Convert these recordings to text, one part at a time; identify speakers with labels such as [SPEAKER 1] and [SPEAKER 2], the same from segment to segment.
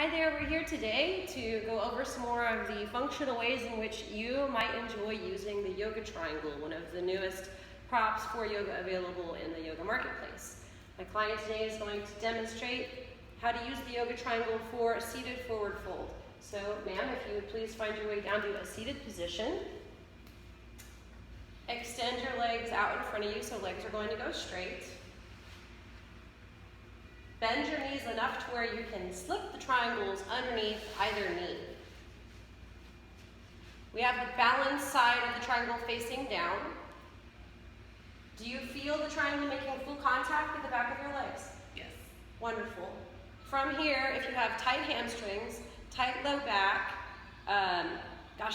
[SPEAKER 1] Hi there, we're here today to go over some more of the functional ways in which you might enjoy using the Yoga Triangle, one of the newest props for yoga available in the yoga marketplace. My client today is going to demonstrate how to use the Yoga Triangle for a seated forward fold. So, ma'am, if you would please find your way down to a seated position. Extend your legs out in front of you so legs are going to go straight. Bend your knees enough to where you can slip the triangles underneath either knee. We have the balanced side of the triangle facing down. Do you feel the triangle making full contact with the back of your legs?
[SPEAKER 2] Yes.
[SPEAKER 1] Wonderful. From here, if you have tight hamstrings, tight low back,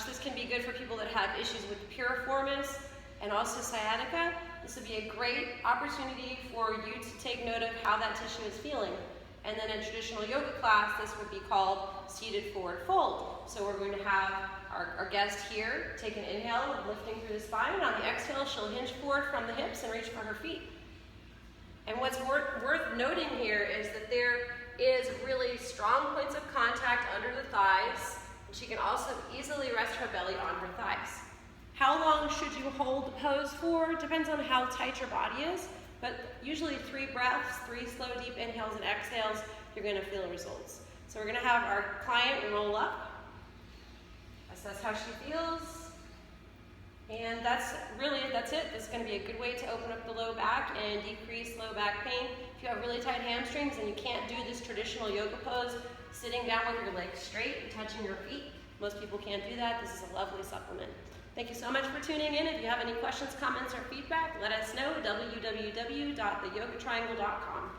[SPEAKER 1] this can be good for people that have issues with piriformis and also sciatica. This would be a great opportunity for you to take note of how that tissue is feeling. And then in traditional yoga class, this would be called seated forward fold. So we're going to have our guest here take an inhale, lifting through the spine. On the exhale, she'll hinge forward from the hips and reach for her feet. And what's worth noting here is that there is really strong points of contact under the thighs, and she can also easily rest her belly on her thighs. How long should you hold the pose for? Depends on how tight your body is, but usually 3 breaths, 3 slow deep inhales and exhales, you're going to feel results. So we're going to have our client roll up, assess how she feels, and that's it. This is going to be a good way to open up the low back and decrease low back pain. If you have really tight hamstrings and you can't do this traditional yoga pose sitting down with your legs straight and touching your feet, most people can't do that. This is a lovely supplement. Thank you so much for tuning in. If you have any questions, comments, or feedback, let us know. www.theyogatriangle.com.